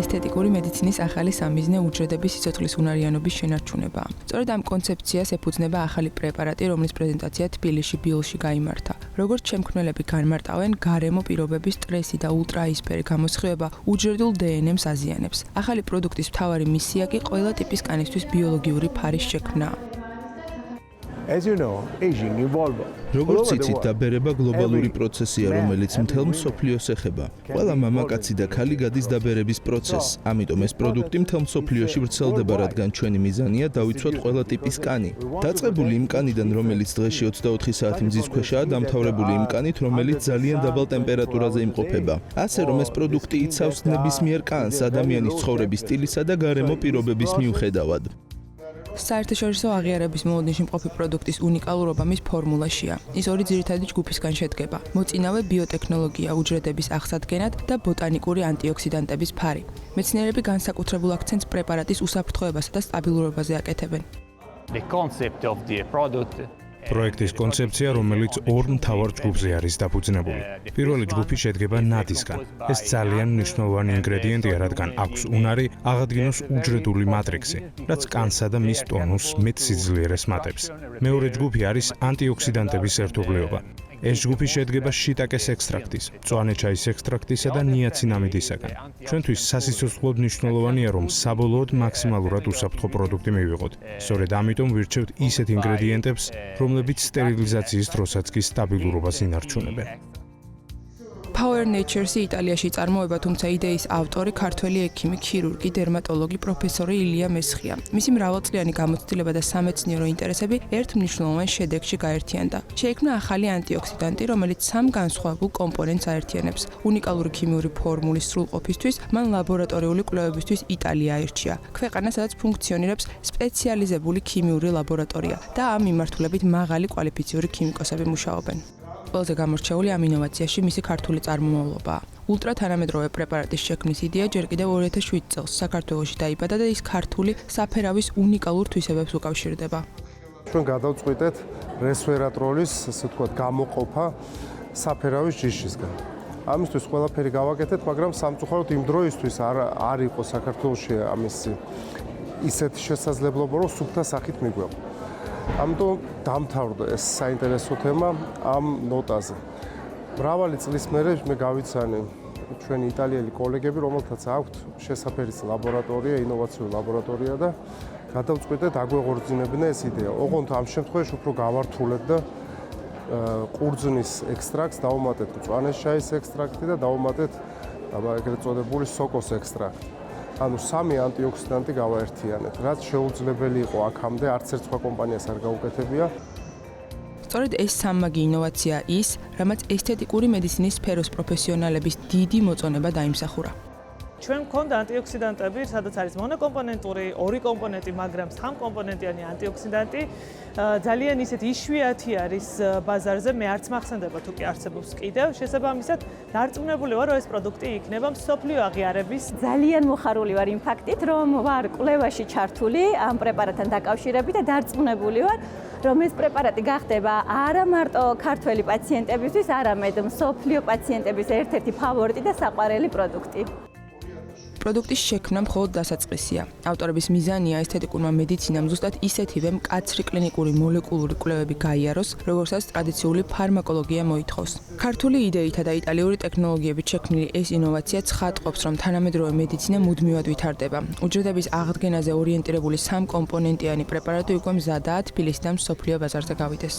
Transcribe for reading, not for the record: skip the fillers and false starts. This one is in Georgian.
ესთეტიკური მედიცინის ახალი სამიზნე უჯრედების სიცოცხლის უნარიანობის შენარჩუნება. სწორედ ამ კონცეფციას ეფუძნება ახალი პრეპარატი, რომლის პრეზენტაცია თბილისში ბიოლში გაიმართა. როგორც შემქმნელები განმარტავენ, გარემო პირობების სტრესი და ულტრაისფერი გამოსხივება უჯრედულ დნმ-ს აზიანებს. ახალი პროდუქტის მთავარი მისია კი ყველა ტიპის კანისთვის ბიოლოგიური ფარის შექმნა. როგორც იცით, დაბერება გლობალური პროცესია, რომელიც მთელ მსოფლიოს ეხება. ყველა მამაკაცი და ქალი გადის დაბერების პროცესს, ამიტომ ეს პროდუქტი მთელ მსოფლიოში ვრცელდება, რადგან ჩვენი მიზანია დავიცვათ ყველა ტიპის კანი. დაწყებული იმ კანიდან, რომელიც დღეში 24 საათი მზის ქვეშაა, დამთავრებული იმ კანით, რომელიც ძალიან დაბალ ტემპერატურაზე იმყოფება. ასე რომ ეს პროდუქტი იცავს ნებისმიერ კანს ადამიანის ცხოვრების სტილისა და გარემო პირობების მიუხედავად. საერთაშორისო აღიარების მოლოდინში მყოფი პროდუქტის უნიკალურობა მის ფორმულაშია. ის ორი ძირითადი ჯგუფისგან შედგება: მოწინავე ბიოტექნოლოგია უჯრედების აღსადგენად და ბოტანიკური ანტიოქსიდანტების ფარი. მეცნიერები განსაკუთრებულ აქცენტს პრეპარატის უსაფრთხოებასა და სტაბილურობაზე აკეთებენ. პროექტის კონცეფცია, რომელიც ორ მთავარ ჯგუფზე არის დაფუძნებული. პირველი ჯგუფი შედგება ნადისგან. ეს ძალიან მნიშვნელოვანი ინგრედიენტია, რადგან აქვს უნარი აღადგინოს უჯრედული მატრიქსი, რაც კანსა და მის ტონუსს მეტ სიძლიერეს მატებს. მეორე ჯგუფი არის ანტიოქსიდანტების ერთობლიობა. ეს ჯგუფი შედგება შიტაკეს ექსტრაქტის, მწვანე ჩაის ექსტრაქტისა და ნიაცინამიდისაგან. ჩვენთვის სასიცოცხლოდ მნიშვნელოვანია, რომ საბოლოოდ მაქსიმალურად უსაფრთხო პროდუქტი მივიღოთ. სწორედ ამიტომ ვირჩევთ ისეთ ინგრედიენტებს, რომლებიც სტერილიზაციის დროსაც კი სტაბილურობას ინარჩუნებენ. Power Nature-ი იტალიაში წარმოება, თუმცა იდეის ავტორი ქართველი ექიმი, ქირურგი, დერმატოლოგი პროფესორი ილია მესხია. მისი მრავალწლიანი გამოცდილება და სამეცნიერო ინტერესები ერთ მნიშვნელოვან შედეგში გაერთიანდა. შეიქმნა ახალი ანტიოქსიდანტი, რომელიც სამ განსხვავებულ კომპონენტს აერთიანებს. უნიკალური ქიმიური ფორმულის სრულყოფისთვის მან ლაბორატორიული კვლევებისთვის იტალია აირჩია. ქვეყანა, სადაც ფუნქციონირებს სპეციალიზებული ქიმიური ლაბორატორია და ამ მიმართულებით მაღალი კვალიფიციური ქიმიკოსები მუშაობენ. ყველაზე გამორჩეული ამ ინოვაციაში მისი ქართული წარმომავლობაა. ულტრათანამედროვე პრეპარატის შექმნის იდეა ჯერ კიდევ 2007 წელს საქართველოში დაიბადა და ის ქართული საფერავის უნიკალურ თვისებებს უკავშირდება. ჩვენ გადავწყვიტეთ რესვერატროლის, ასე ვთქვათ, გამოყოფა საფერავის ჯიშისგან. ამისთვის ყველაფერი გავაკეთეთ, მაგრამ სამწუხაროდ იმ დროისთვის არ იყო საქართველოში ამისი ისეთი შესაძლებლობა, რომ სუფთა სახით მიგვეყო. ამიტომ დამთავრდა ეს საინტერესო თემა ამ ნოტაზე. მრავალი წლის მერე მე გავიცანი ჩვენი იტალიელი კოლეგები, რომელთაც აქვთ შესაფერის ლაბორატორია, ინოვაციური ლაბორატორია და გადავწყვიტეთ აგვეღორძინებინა ეს იდეა. ოღონდ ამ შემთხვევაში უფრო გავართულეთ და ყურძნის ექსტრაქტს დავუმატეთ მწვანე შაის ექსტრაქტი და დავუმატეთ ეგრეთ წოდებული სოკოს ექსტრაქტი. ანუ სამი ანტიოქსიდანტი გავაერთიანეთ, რაც შეუძლებელი იყო აქამდე არც ერთ სხვა კომპანიას არ გაუკეთებია. სწორედ ეს სამმაგი ინოვაცია ის, რამაც ესთეტიკური მედიცინის სფეროს პროფესიონალების დიდი მოწონება დაიმსახურა. ჩვენ გვქონდა ანტიოქსიდანტები, სადაც არის მონოკომპონენტური, ორი კომპონენტი, მაგრამ სამკომპონენტიანი ანტიოქსიდანტი. ძალიან ისეთი იშვიათი არის ბაზარზე, მე არც მახსენდება თუ კი არსებობს კიდევ. შესაბამისად, დარწმუნებული ვარ, რომ ეს პროდუქტი იქნება მსოფლიო აღიარების. ძალიან მოხარული ვარ იმ ფაქტით, რომ ვარ კვლევაში ჩართული ამ პრეპარატთან დაკავშირებით და დარწმუნებული ვარ, რომ ეს პრეპარატი გახდება არა მარტო ქართველი პაციენტებისთვის, არამედ მსოფლიო პაციენტების ერთ-ერთი ფავორიტი და საყვარელი პროდუქტი. პროდუქტის შექმნა მხოლოდ დასაწყისია. ავტორების მიზანია ესთეტიკურმა მედიცინამ ზუსტად ისეთივე მკაცრი კლინიკური მოლეკულური კვლევები გაიაროს, როგორცაც ტრადიციული ფარმაკოლოგია მოითხოვს. ქართული იდეითა და იტალიური ტექნოლოგიებით შექმნილი ეს ინოვაცია ცხადყოფს, რომ თანამედროვე მედიცინა მუდმივად ვითარდება. უჯრედების აღდგენაზე ორიენტირებული სამკომპონენტიანი პრეპარატი უკვე მზადაა თბილისიდან მსოფლიო ბაზარზე გავიდეს.